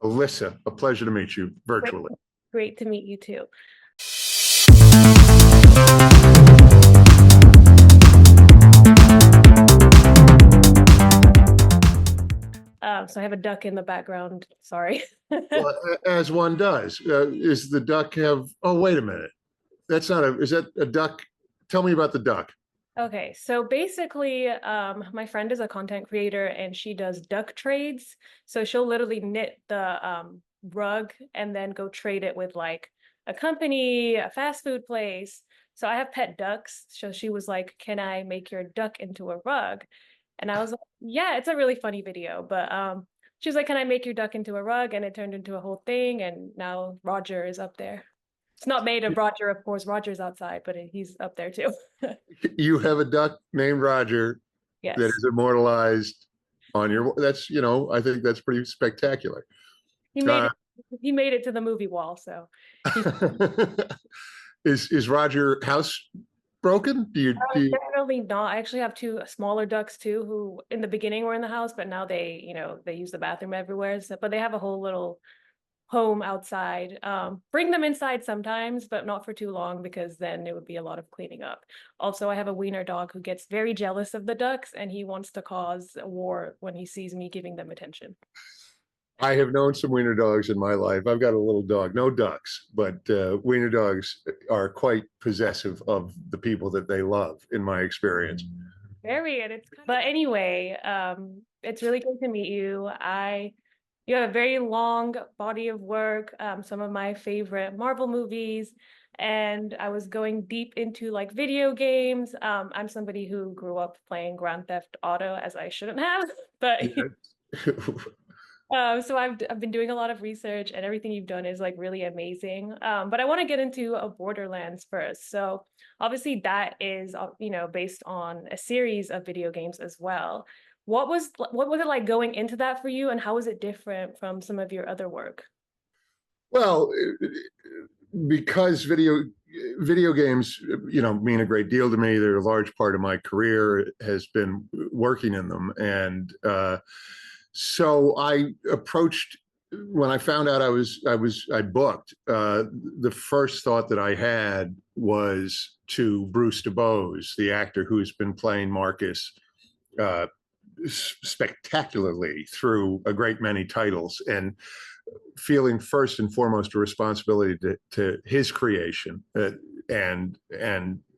Alyssa, a pleasure to meet you Great, virtually. great to meet you too. So I have a duck in the background. Sorry. Well, as one does. Is the duck have, oh, wait a minute. That's not a, is that a duck? Tell me about the duck. Okay, so basically, my friend is a content creator and she does duck trades. So she'll literally knit the rug and then go trade it with like a company, a fast food place. So I have pet ducks. So she was like, "Can I make your duck into a rug?" And I was like, "Yeah, it's a really funny video." But she was like, "Can I make your duck into a rug?" And it turned into a whole thing. And now Roger is up there. It's not made of Roger, of course. Roger's outside, but he's up there too. You have a duck named Roger that Yes. is immortalized on your, that's, I think that's pretty spectacular. He made Uh, it he made it to the movie wall, so he's is Roger house broken? Do you, definitely not. I actually have two smaller ducks too, who in the beginning were in the house, but now they use the bathroom everywhere. So, but they have a whole little home outside. Bring them inside sometimes, but not for too long because then it would be a lot of cleaning up. Also, I have a wiener dog who gets very jealous of the ducks and he wants to cause a war when he sees me giving them attention. I have known some wiener dogs in my life. I've got a little dog, no ducks, but wiener dogs are quite possessive of the people that they love, in my experience. Very, and but anyway, it's really great to meet you. You have a very long body of work, some of my favorite Marvel movies, and I was going deep into like video games. I'm somebody who grew up playing Grand Theft Auto as I shouldn't have, but Yeah. so I've been doing a lot of research and everything you've done is like really amazing. But I want to get into a Borderlands first. So obviously that is based on a series of video games as well. What was it like going into that for you and how is it different from some of your other work? Well, because video games, mean a great deal to me. They're a large part of my career has been working in them, and so I approached when I found out I booked. The first thought that I had was to Bruce DeBose, the actor who's been playing Marcus uh, spectacularly through a great many titles, and feeling first and foremost a responsibility to his creation, and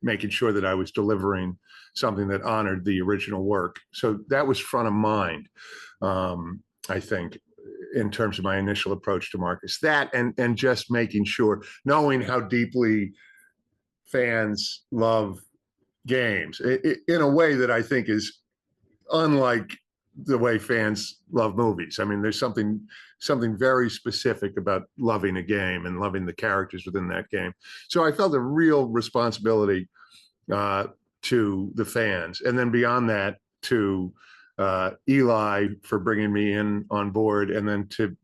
making sure that I was delivering something that honored the original work. So that was front of mind, I think, in terms of my initial approach to Marcus. That and just making sure, knowing how deeply fans love games in a way that I think is unlike the way fans love movies. I mean, there's something very specific about loving a game and loving the characters within that game. So I felt a real responsibility uh, to the fans, and then beyond that, to Eli for bringing me in on board, and then to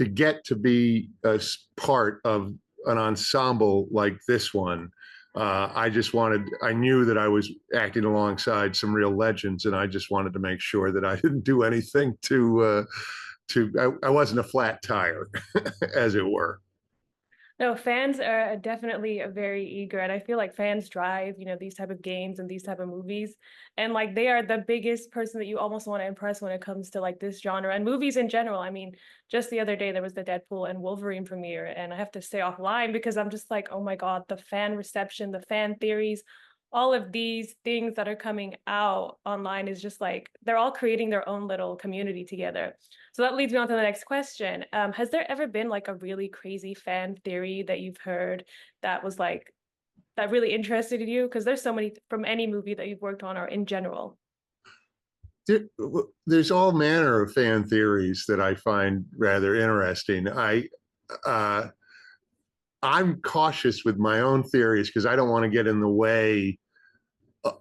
get to be a part of an ensemble like this one. I knew that I was acting alongside some real legends, and I just wanted to make sure that I didn't do anything I wasn't a flat tire, as it were. No, fans are definitely a very eager, and I feel like fans drive, these type of games and these type of movies. And like they are the biggest person that you almost want to impress when it comes to like this genre and movies in general. I mean, just the other day there was the Deadpool and Wolverine premiere, and I have to stay offline because I'm just like, oh my God, the fan reception, the fan theories, all of these things that are coming out online is just like they're all creating their own little community together. So that leads me on to the next question. Has there ever been like a really crazy fan theory that you've heard that was like that really interested you? Because there's so many from any movie that you've worked on or in general. there, there's all manner of fan theories that I find rather interesting. Uh, I'm cautious with my own theories because I don't want to get in the way. Uh,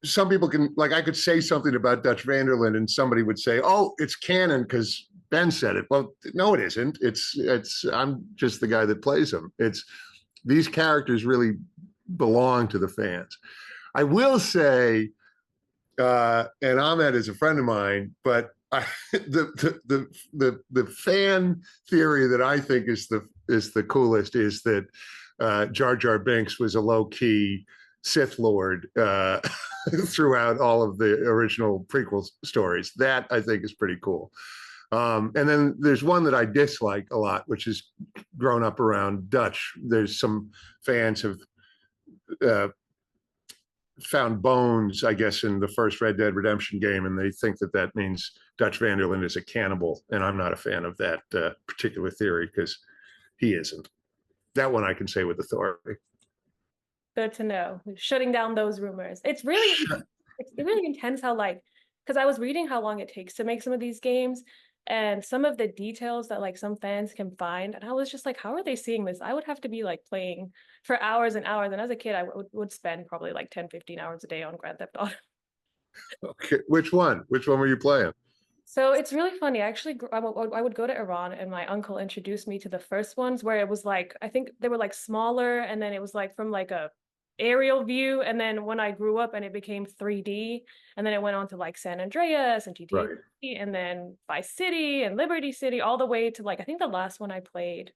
some people can, like, I could say something about Dutch Vanderland and somebody would say, "Oh, it's canon because Ben said it." Well, no, it isn't. It's I'm just the guy that plays them. It's these characters really belong to the fans. I will say, and Ahmed is a friend of mine, but The fan theory that I think is the coolest is that Jar Jar Binks was a low key Sith Lord throughout all of the original prequel stories. That I think is pretty cool. And then there's one that I dislike a lot, which is grown up around Dutch. There's some fans have uh, found bones, I guess, in the first Red Dead Redemption game, and they think that that means Dutch van der Linde is a cannibal. And I'm not a fan of that particular theory because he isn't. That one I can say with authority. Good to know. Shutting down those rumors. It's really intense how like, because I was reading how long it takes to make some of these games and some of the details that like some fans can find. And I was just like, how are they seeing this? I would have to be like playing for hours and hours. And as a kid, I would spend probably like 10, 15 hours a day on Grand Theft Auto. Okay, which one? Which one were you playing? So it's really funny. I actually, I would go to Iran and my uncle introduced me to the first ones where it was like, I think they were like smaller and then it was like from like a aerial view. And then when I grew up and it became 3D, and then it went on to like San Andreas and GTA Right. and then Vice City and Liberty City, all the way to like, I think the last one I played,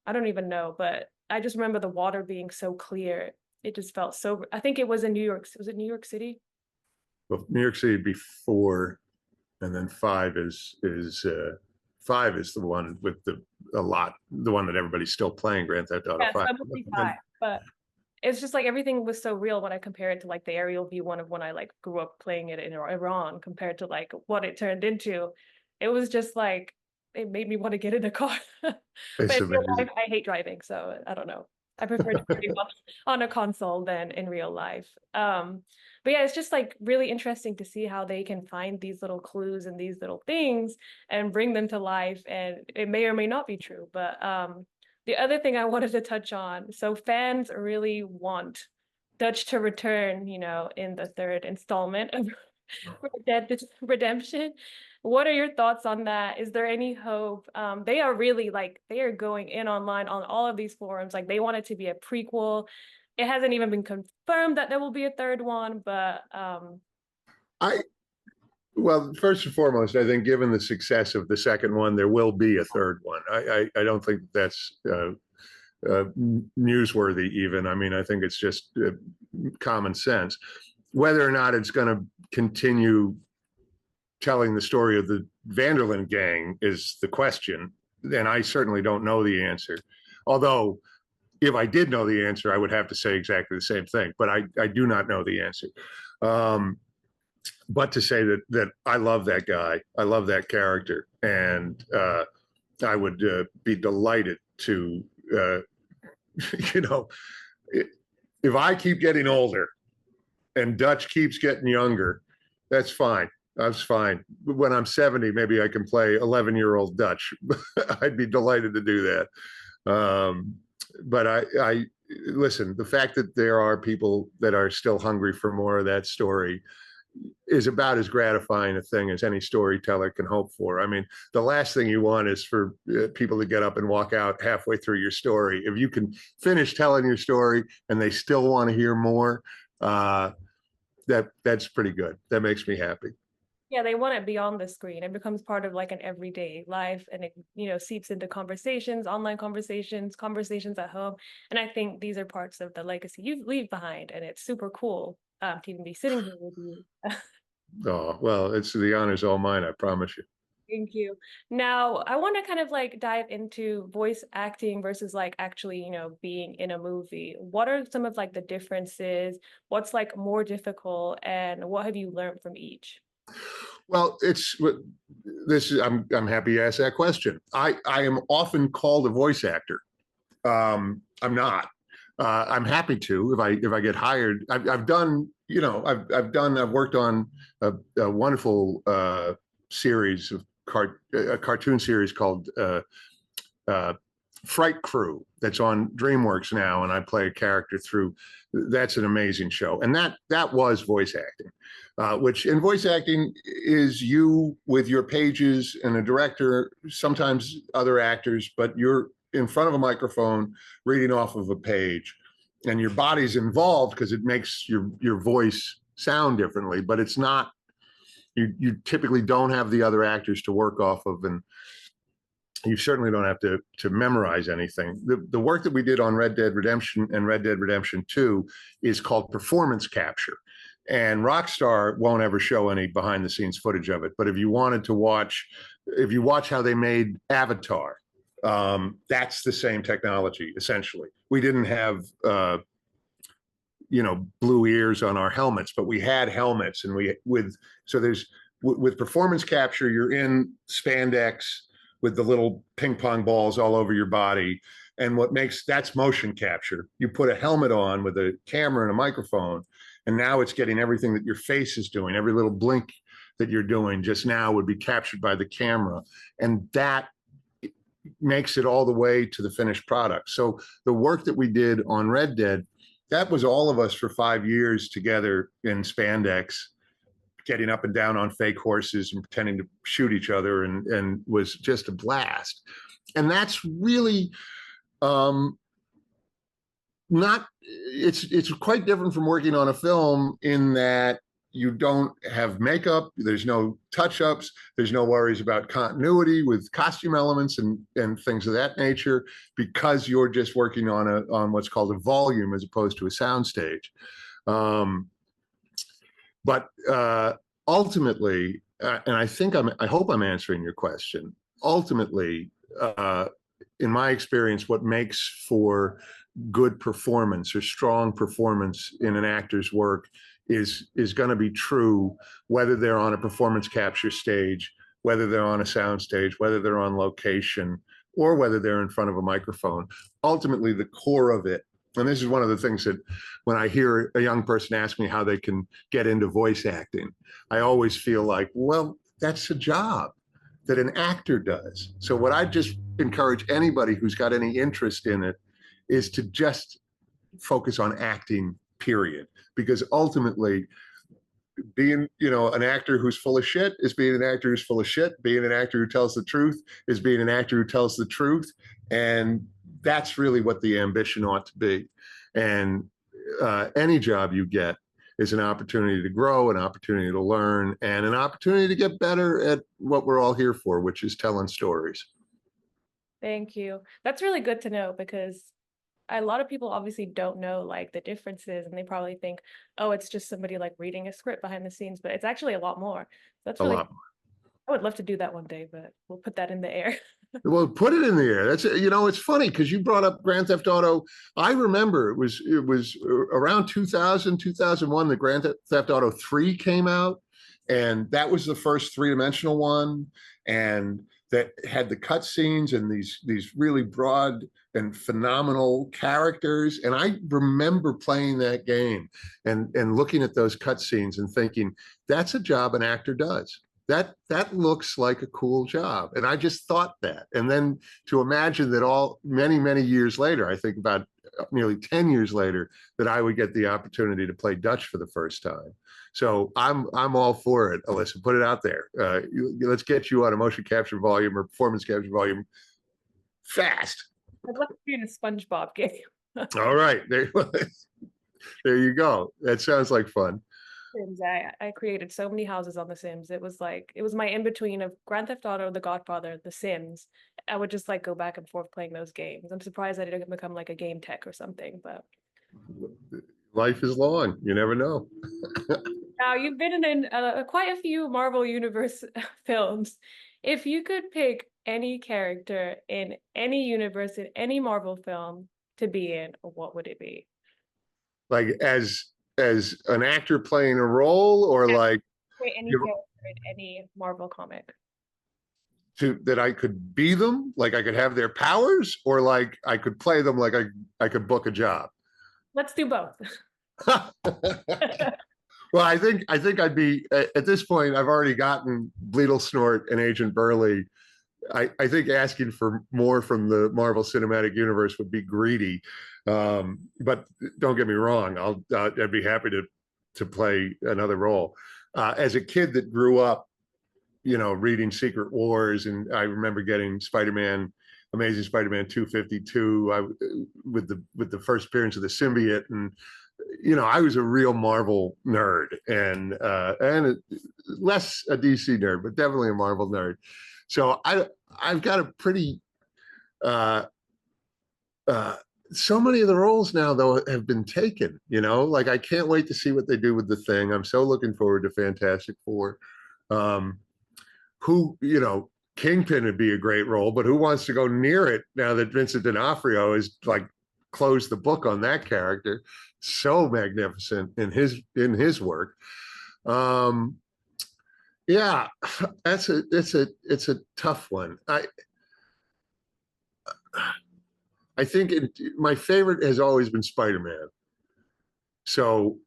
I don't even know, but I just remember the water being so clear. It just felt so, I think it was in New York. Was it New York City? Well, New York City before, and then five is the one with the one that everybody's still playing, Grand Theft Auto Yeah, 5. so it must be five. But it's just like everything was so real when I compare it to like the aerial view one of when I like grew up playing it in Iran compared to like what it turned into. It was just like it made me want to get in a car. But It's in real life, amazing. I hate driving, so I don't know. I prefer to play on a console than in real life. But yeah, it's just like really interesting to see how they can find these little clues and these little things and bring them to life. And it may or may not be true, but the other thing I wanted to touch on, so fans really want Dutch to return, in the third installment of Red Dead Redemption. What are your thoughts on that? Is there any hope? They are really like they are going in online on all of these forums. Like they want it to be a prequel. It hasn't even been confirmed that there will be a third one, but I Well, first and foremost, I think given the success of the second one, there will be a third one. I don't think that's newsworthy even. I mean, I think it's just common sense. Whether or not it's going to continue telling the story of the Vanderlyn gang is the question, and I certainly don't know the answer. Although, if I did know the answer, I would have to say exactly the same thing. But I do not know the answer. But to say that I love that guy, I love that character, and I would be delighted to, you know, if I keep getting older and Dutch keeps getting younger, that's fine. That's fine. When I'm 70, maybe I can play 11-year-old Dutch. I'd be delighted to do that. But I listen. The fact that there are people that are still hungry for more of that story is about as gratifying a thing as any storyteller can hope for. I mean, the last thing you want is for people to get up and walk out halfway through your story. If you can finish telling your story and they still want to hear more, that's pretty good. That makes me happy. yeah, they want it beyond the screen. It becomes part of like an everyday life and it, seeps into conversations, online conversations, conversations at home. And I think these are parts of the legacy you leave behind. And it's super cool to even be sitting here with you. Oh, well, it's the honor's all mine, I promise you. Thank you. Now, I want to kind of like dive into voice acting versus like actually, being in a movie. What are some of like the differences? What's like more difficult and what have you learned from each? Well, it's this is I'm happy you asked that question. I am often called a voice actor. I'm not. I'm happy to if I get hired. I've done I've worked on a wonderful series of a cartoon series called uh, Fright Crew that's on DreamWorks now, and I play a character through. That's an amazing show, and that was voice acting, which in voice acting is you with your pages and a director, sometimes other actors, but you're in front of a microphone reading off of a page, and your body's involved because it makes your voice sound differently, but it's not you typically don't have the other actors to work off of, and you certainly don't have to memorize anything. The work that we did on Red Dead Redemption and Red Dead Redemption 2 is called performance capture. And Rockstar won't ever show any behind the scenes footage of it. But if you wanted to watch, if you watch how they made Avatar, that's the same technology, essentially. We didn't have, blue ears on our helmets, but we had helmets, and with performance capture, you're in spandex with the little ping pong balls all over your body. And that's motion capture. You put a helmet on with a camera and a microphone, and now it's getting everything that your face is doing. Every little blink that you're doing just now would be captured by the camera. And that makes it all the way to the finished product. So the work that we did on Red Dead, that was all of us for 5 years together in spandex, getting up and down on fake horses and pretending to shoot each other, and was just a blast. And that's really it's quite different from working on a film in that you don't have makeup, there's no touch-ups, there's no worries about continuity with costume elements and things of that nature, because you're just working on what's called a volume as opposed to a soundstage. But ultimately, and I hope I'm answering your question. Ultimately, in my experience, what makes for good performance or strong performance in an actor's work is going to be true, whether they're on a performance capture stage, whether they're on a sound stage, whether they're on location, or whether they're in front of a microphone. Ultimately, the core of it, and this is one of the things that when I hear a young person ask me how they can get into voice acting, I always feel like, well, that's a job that an actor does. So what I just encourage anybody who's got any interest in it is to just focus on acting, period. Because ultimately, being, an actor who's full of shit is being an actor who's full of shit. Being an actor who tells the truth is being an actor who tells the truth. And that's really what the ambition ought to be. And any job you get is an opportunity to grow, an opportunity to learn, and an opportunity to get better at what we're all here for, which is telling stories. Thank you. That's really good to know, because a lot of people obviously don't know like the differences, and they probably think, oh, it's just somebody like reading a script behind the scenes, but it's actually a lot more. That's really, I would love to do that one day, but we'll put that in the air. Well, put it in the air. That's, it's funny because you brought up Grand Theft Auto. I remember it was around 2000, 2001, the Grand Theft Auto 3 came out, and that was the first three-dimensional one, and that had the cutscenes and these really broad and phenomenal characters. And I remember playing that game and looking at those cutscenes and thinking, that's a job an actor does. That looks like a cool job. And I just thought that. And then to imagine that many years later, I think about nearly 10 years later, that I would get the opportunity to play Dutch for the first time. So I'm all for it, Alyssa. Put it out there. Let's get you on a motion capture volume or performance capture volume fast. I'd love to be in a SpongeBob game. All right, there you go. That sounds like fun. Sims. I created so many houses on The Sims. It was my in-between of Grand Theft Auto, The Godfather, The Sims. I would just like go back and forth playing those games. I'm surprised I didn't become like a game tech or something, but life is long. You never know. now you've been in quite a few Marvel Universe films. If you could pick any character in any universe in any Marvel film to be in, what would it be? Like as an actor playing a role, or like any character in any Marvel comic? That I could be them, like I could have their powers, or like I could play them, like I could book a job. Let's do both. Well, I think I'd be, at this point, I've already gotten Bleedle Snort and Agent Burley. I think asking for more from the Marvel Cinematic Universe would be greedy. But don't get me wrong, I'd be happy to play another role. As a kid that grew up, reading Secret Wars, and I remember getting Amazing Spider-Man 252 with the first appearance of the symbiote, and I was a real Marvel nerd and less a DC nerd, but definitely a Marvel nerd. So I've got a pretty uh, uh, so many of the roles now though have been taken. Like I can't wait to see what they do with the Thing. I'm so looking forward to Fantastic Four. Um, who Kingpin would be a great role, but who wants to go near it now that Vincent D'Onofrio has like closed the book on that character? So magnificent in his work. Um, yeah, it's a tough one. I think my favorite has always been Spider-Man. So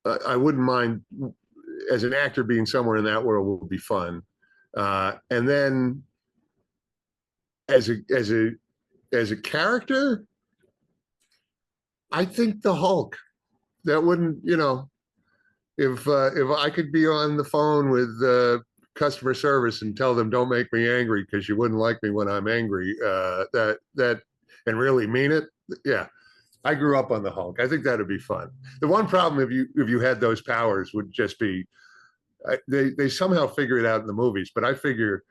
I wouldn't mind as an actor being somewhere in that world would be fun. And then as a character, I think the Hulk. That wouldn't, if I could be on the phone with customer service and tell them don't make me angry because you wouldn't like me when I'm angry, that and really mean it. Yeah, I grew up on the Hulk. I think that'd be fun. The one problem if you had those powers would just be they somehow figure it out in the movies, but I figure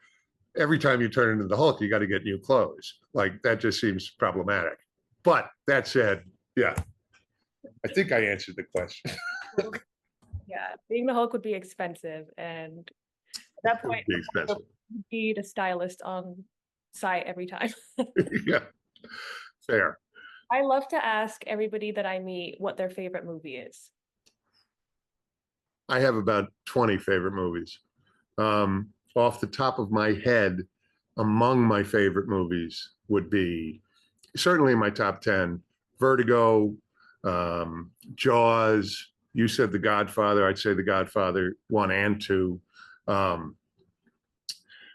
every time you turn into the Hulk, you got to get new clothes. Like that just seems problematic. But that said, yeah, I think I answered the question. Yeah, being the Hulk would be expensive, and at that It would point, be expensive. you need a stylist on site every time. Yeah, fair. I love to ask everybody that I meet what their favorite movie is. I have about 20 favorite movies. Off the top of my head, among my favorite movies would be certainly in my top 10, Vertigo, Jaws. You said The Godfather. I'd say The Godfather 1 and 2. Um,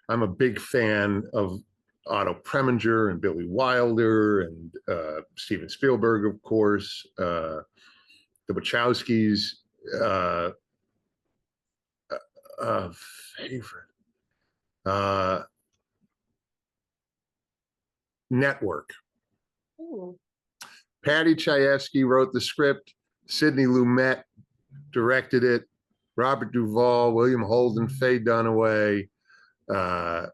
I'm a big fan of Otto Preminger and Billy Wilder and Steven Spielberg, of course, the Wachowskis. Uh, uh, Favorite uh, Network. Ooh. Patty Chayefsky wrote the script. Sidney Lumet directed it. Robert Duvall, William Holden, Faye Dunaway, uh,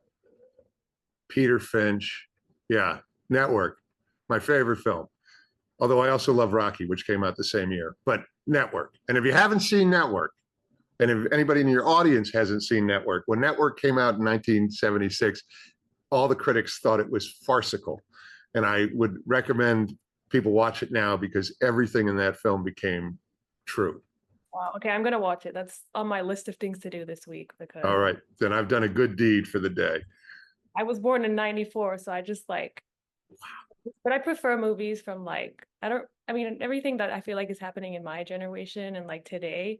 Peter Finch. Yeah, Network, my favorite film. Although I also love Rocky, which came out the same year. But Network. And if you haven't seen Network, and if anybody in your audience hasn't seen Network, when Network came out in 1976, all the critics thought it was farcical. And I would recommend people watch it now because everything in that film became true. Wow. Okay, I'm gonna watch it. That's on my list of things to do this week because All right, then I've done a good deed for the day. I was born in '94, so I just like, but I prefer movies from like, I mean, everything that I feel like is happening in my generation and like today,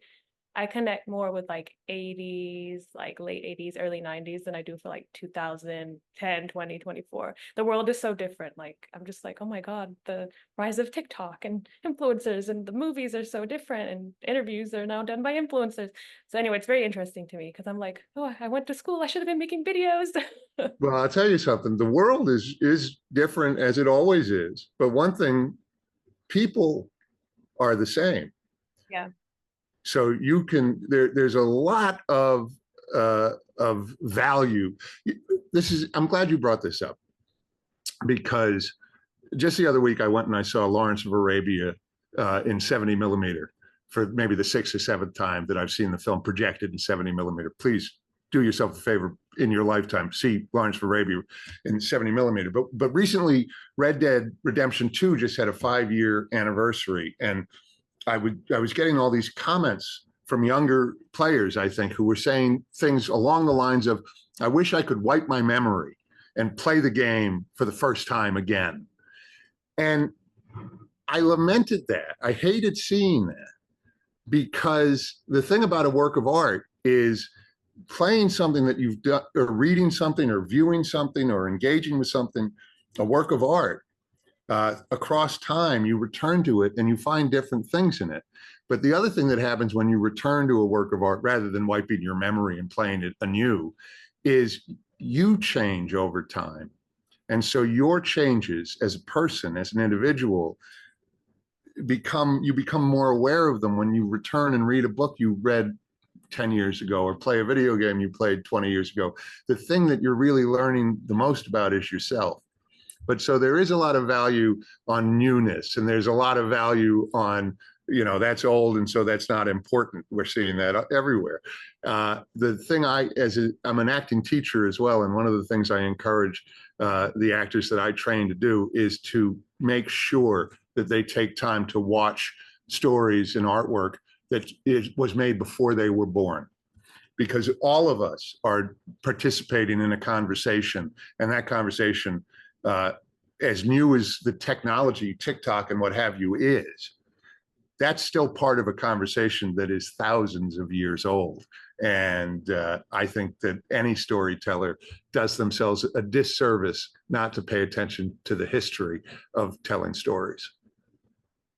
I connect more with like 80s, like late 80s, early 90s than I do for like 2010, 2024. The world is so different. Like, I'm just like, oh my God, the rise of TikTok and influencers and the movies are so different and interviews are now done by influencers. So anyway, it's very interesting to me because I'm like, oh, I went to school. I should have been making videos. Well, I'll tell you something. The world is different as it always is. But one thing, people are the same. Yeah. So you can there's a lot of value. I'm glad you brought this up because just the other week I went and I saw Lawrence of Arabia in 70 millimeter for maybe the sixth or seventh time that I've seen the film projected in 70 millimeter. Please do yourself a favor in your lifetime, see Lawrence of Arabia in 70 millimeter. But recently, Red Dead Redemption 2 just had a 5-year anniversary, and I was getting all these comments from younger players, I think, who were saying things along the lines of, I wish I could wipe my memory and play the game for the first time again. And I lamented that. I hated seeing that because the thing about a work of art is playing something that you've done or reading something or viewing something or engaging with something, a work of art. Across time, you return to it and you find different things in it. But the other thing that happens when you return to a work of art, rather than wiping your memory and playing it anew, is you change over time. And so your changes as a person, as an individual, you become more aware of them when you return and read a book you read 10 years ago, or play a video game you played 20 years ago. The thing that you're really learning the most about is yourself. But so there is a lot of value on newness, and there's a lot of value on, that's old, and so that's not important. We're seeing that everywhere. The thing I'm an acting teacher as well, and one of the things I encourage the actors that I train to do is to make sure that they take time to watch stories and artwork that was made before they were born, because all of us are participating in a conversation, and that conversation, as new as the technology, TikTok and what have you is, that's still part of a conversation that is thousands of years old. And I think that any storyteller does themselves a disservice not to pay attention to the history of telling stories.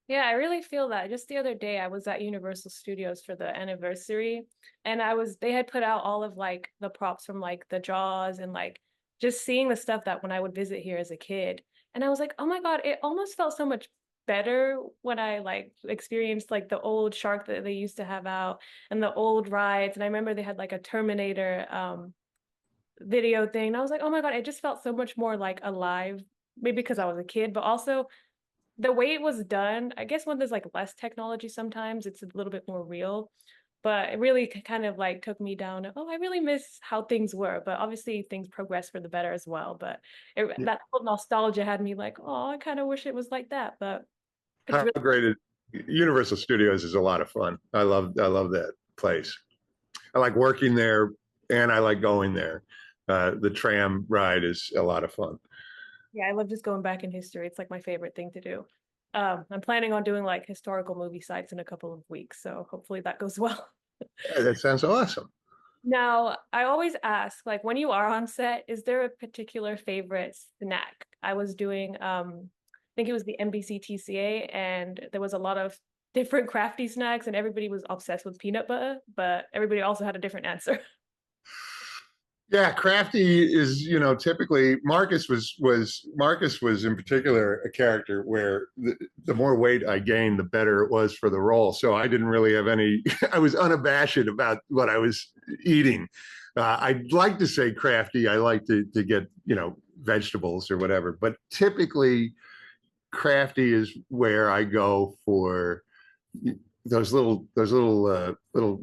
Yeah, I really feel that. Just the other day, I was at Universal Studios for the anniversary, and they had put out all of like the props from like the Jaws, and like just seeing the stuff that when I would visit here as a kid. And I was like, oh my God, it almost felt so much better when I like experienced like the old shark that they used to have out and the old rides. And I remember they had like a Terminator video thing. And I was like, oh my God, it just felt so much more like alive, maybe because I was a kid, but also the way it was done. I guess when there's like less technology, sometimes it's a little bit more real, but it really kind of like took me down. Oh, I really miss how things were, but obviously things progress for the better as well. But Yeah. that whole nostalgia had me like, oh, I kind of wish it was like that, but it's How really. great is Universal Studios is a lot of fun. I love that place. I like working there, and I like going there. The tram ride is a lot of fun. Yeah, I love just going back in history. It's like my favorite thing to do. I'm planning on doing like historical movie sites in a couple of weeks, so hopefully that goes well. That sounds awesome. Now, I always ask, like, when you are on set, is there a particular favorite snack? I was doing, I think it was the NBC TCA, and there was a lot of different crafty snacks, and everybody was obsessed with peanut butter, but everybody also had a different answer. Yeah, crafty is, typically Marcus was in particular a character where the more weight I gained, the better it was for the role. So I didn't really have any. I was unabashed about what I was eating. I'd like to say crafty. I like to get vegetables or whatever, but typically crafty is where I go for those little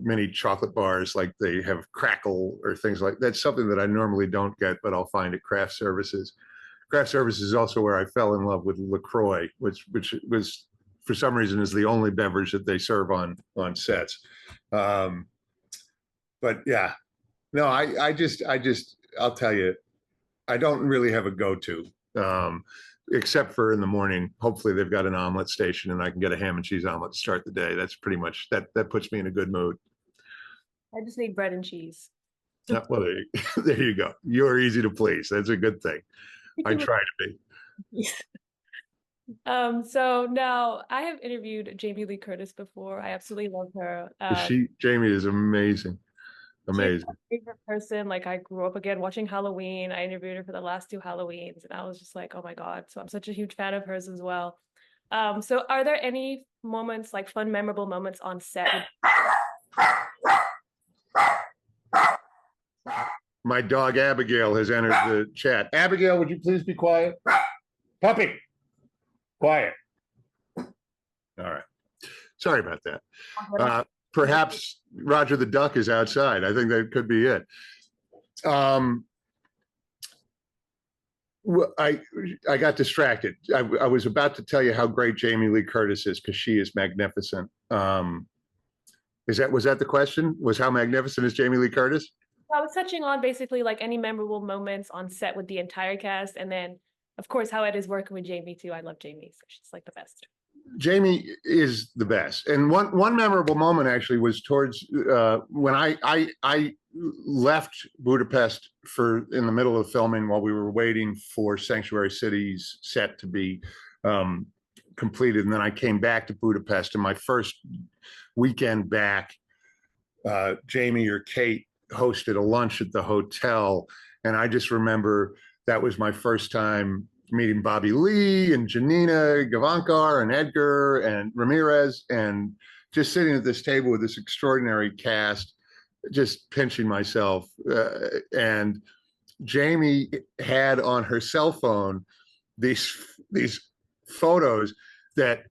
mini chocolate bars, like they have crackle or things like that's something that I normally don't get, but I'll find at craft services. Craft services is also where I fell in love with LaCroix, which was for some reason is the only beverage that they serve on sets. um but yeah, no, I'll tell you, I don't really have a go-to, except for in the morning. Hopefully, they've got an omelet station, and I can get a ham and cheese omelet to start the day. That's pretty much that. That puts me in a good mood. I just need bread and cheese. Well, there you go. You're easy to please. That's a good thing. I try to be. So now I have interviewed Jamie Lee Curtis before. I absolutely love her. Jamie is amazing, She's amazing. my favorite person. Like I grew up again watching Halloween. I interviewed her for the last two Halloweens, and I was just like, oh my God. So I'm such a huge fan of hers as well. So are there any moments, like fun, memorable moments on set? My dog Abigail has entered the chat. Abigail, would you please be quiet? Puppy, quiet. All right. Sorry about that. Perhaps Roger the Duck is outside. I think that could be it. I got distracted. I was about to tell you how great Jamie Lee Curtis is, because she is magnificent. Was that the question? Was how magnificent is Jamie Lee Curtis? I was touching on basically like any memorable moments on set with the entire cast, and then of course how it is working with Jamie too. I love Jamie, so she's like the best. Jamie is the best. And one memorable moment actually was towards when I left Budapest in the middle of filming while we were waiting for Sanctuary City's set to be completed, and then I came back to Budapest. And my first weekend back, Jamie or Kate hosted a lunch at the hotel, and I just remember that was my first time meeting Bobby Lee and Janina Gavankar and Edgar and Ramirez, and just sitting at this table with this extraordinary cast, just pinching myself. And Jamie had on her cell phone these photos that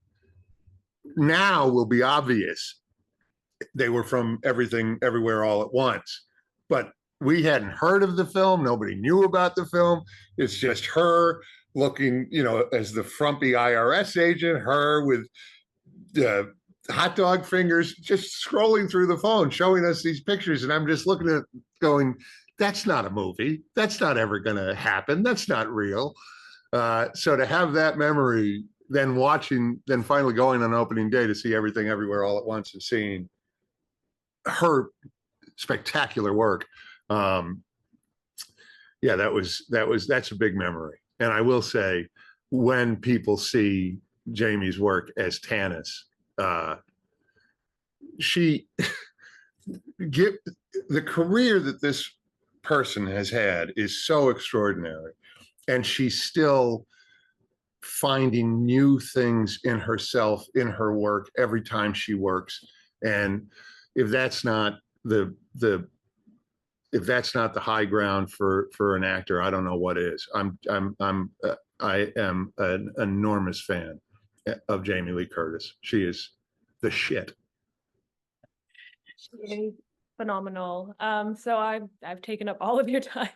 now will be obvious. They were from Everything Everywhere All at Once, but we hadn't heard of the film. Nobody knew about the film. It's just her looking, as the frumpy IRS agent, her with hot dog fingers, just scrolling through the phone, showing us these pictures. And I'm just looking at it going, that's not a movie. That's not ever going to happen. That's not real. So to have that memory, then finally going on opening day to see Everything Everywhere All at Once and seeing her spectacular work. Yeah, that's a big memory. And I will say, when people see Jamie's work as Tanis, she the career that this person has had is so extraordinary, and she's still finding new things in herself, in her work, every time she works. And if that's not the high ground for an actor, I don't know what is. I am an enormous fan of Jamie Lee Curtis. She is the shit. She is phenomenal. So I've taken up all of your time.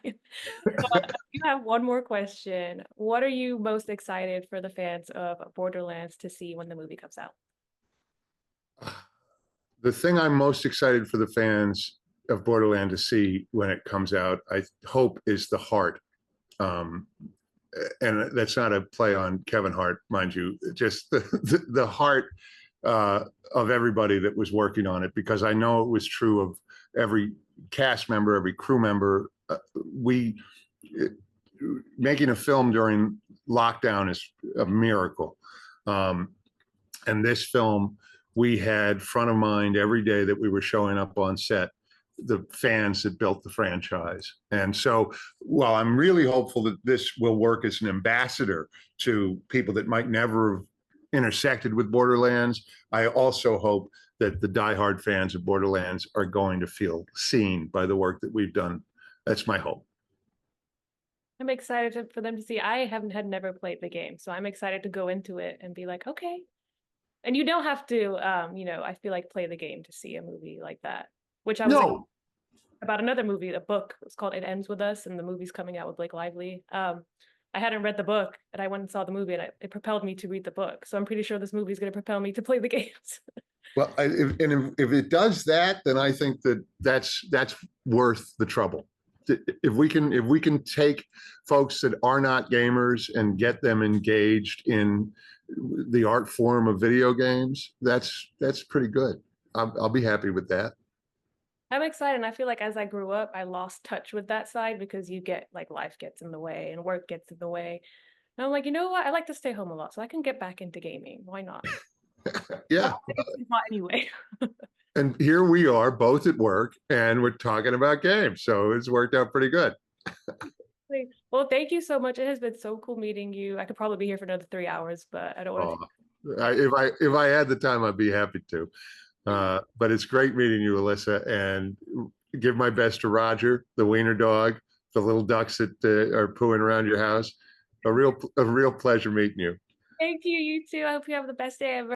But you have one more question. What are you most excited for the fans of Borderlands to see when the movie comes out? The thing I'm most excited for the fans of Borderland to see when it comes out, I hope, is the heart. And that's not a play on Kevin Hart, mind you, just the heart of everybody that was working on it, because I know it was true of every cast member, every crew member. Making a film during lockdown is a miracle. And this film, we had front of mind every day that we were showing up on set, the fans that built the franchise. And so while I'm really hopeful that this will work as an ambassador to people that might never have intersected with Borderlands, I also hope that the diehard fans of Borderlands are going to feel seen by the work that we've done. That's my hope. I'm excited for them to see. I had never played the game, so I'm excited to go into it and be like, okay. And you don't have to, I feel like, play the game to see a movie like that. Which I was like, about another movie, a book. It's called It Ends With Us, and the movie's coming out with Blake Lively. I hadn't read the book, and I went and saw the movie, and it propelled me to read the book. So I'm pretty sure this movie is going to propel me to play the games. Well, if it does that, then I think that's worth the trouble. If we can take folks that are not gamers and get them engaged in the art form of video games, that's pretty good. I'll be happy with that. I'm excited, and I feel like as I grew up, I lost touch with that side because you get like life gets in the way and work gets in the way. And I'm like, you know what? I like to stay home a lot, so I can get back into gaming. Why not? Yeah. Not anyway. And here we are, both at work, and we're talking about games, so it's worked out pretty good. Well, thank you so much. It has been so cool meeting you. I could probably be here for another 3 hours, but I don't want to. If I had the time, I'd be happy to. But it's great meeting you, Alyssa, and give my best to Roger, the wiener dog, the little ducks that are pooing around your house. A real pleasure meeting you. Thank you. You too. I hope you have the best day ever.